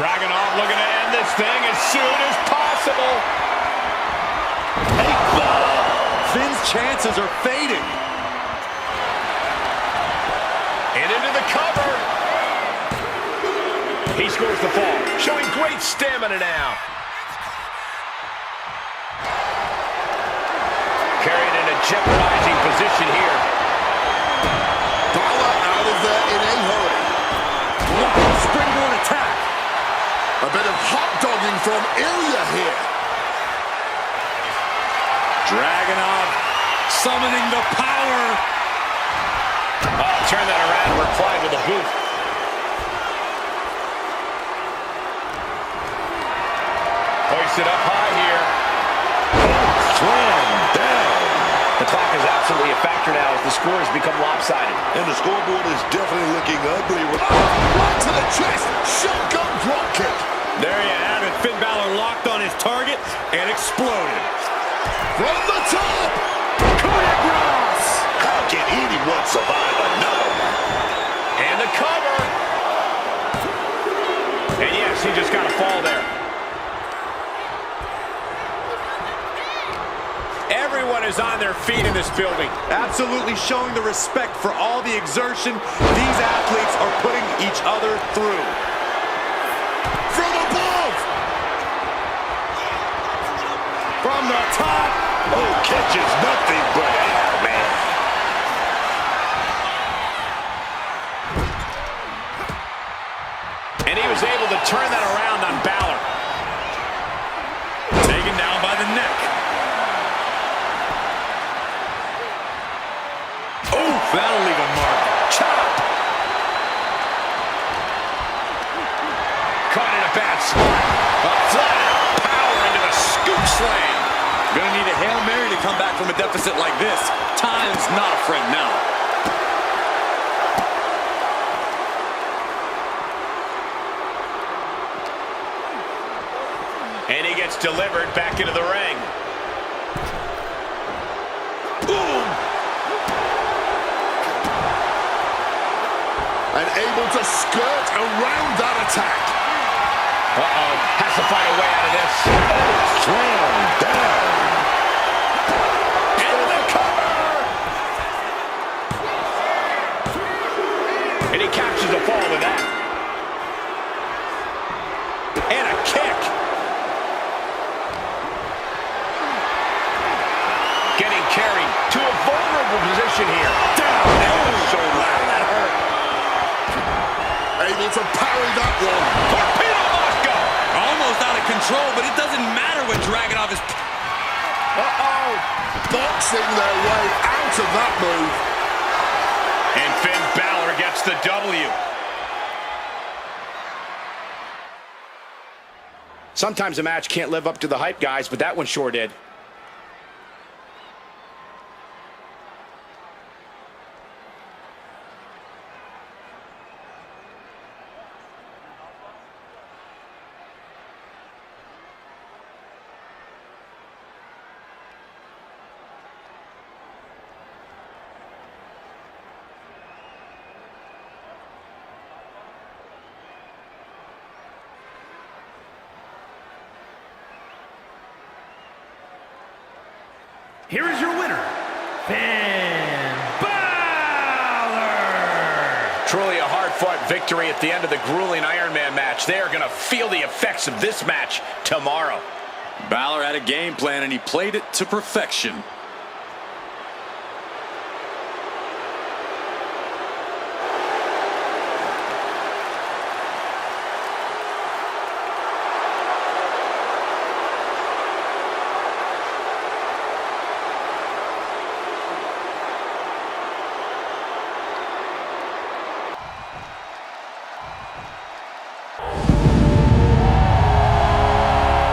A: Dragunov looking to end this thing as soon as possible.
B: Finn's chances are fading.
A: And into the cover. He scores the fall, showing great stamina now. Carried in a jeopardizing position here.
C: Balor out of there in a hurry.
B: Springboard attack.
C: A bit of hot dogging from Ilya here.
B: Dragunov summoning the power.
A: Oh, turn that around and reply with a boot. Hoisted up high here.
D: Slam down.
A: The clock is absolutely a factor now as the score has become lopsided.
D: And the scoreboard is definitely looking ugly.
C: Right to the chest. Shotgun drop kick.
B: There you have it. Finn Balor locked on his target and exploded.
C: From the top. Coup de grace.
D: How can anyone survive another one?
A: And the cover. And yes, he just got a fall there. Everyone is on their feet in this building.
B: Absolutely showing the respect for all the exertion these athletes are putting each other through.
C: From above.
B: From the top.
D: Oh, catches nothing but air, man.
A: And he was able to turn that around on Balor.
B: Taken down by the neck. Oh, that'll leave a mark.
A: Chop. Caught in a bad spot. A flat out power into the scoop slam.
B: Gonna need a Hail Mary to come back from a deficit like this. Time's not a friend now.
A: And he gets delivered back into the ring.
C: Boom. And able to skirt around that attack.
A: Uh-oh, has to find a way out of this.
D: Slam down.
A: Into the cover! And he captures the fall with that. And a kick. Getting carried to a vulnerable position here. Down on the shoulder. Wow, that hurt.
C: Able to parry that one.
A: Torpedo Moscow.
B: Almost out of control, but it doesn't matter when dragging off his...
A: Uh-oh.
C: Boxing their way out of that move.
A: And Finn Balor gets the W. Sometimes a match can't live up to the hype, guys, but that one sure did.
E: Here is your winner, Finn Balor!
A: Truly a hard-fought victory at the end of the grueling Iron Man match. They are going to feel the effects of this match tomorrow.
B: Balor had a game plan, and he played it to perfection.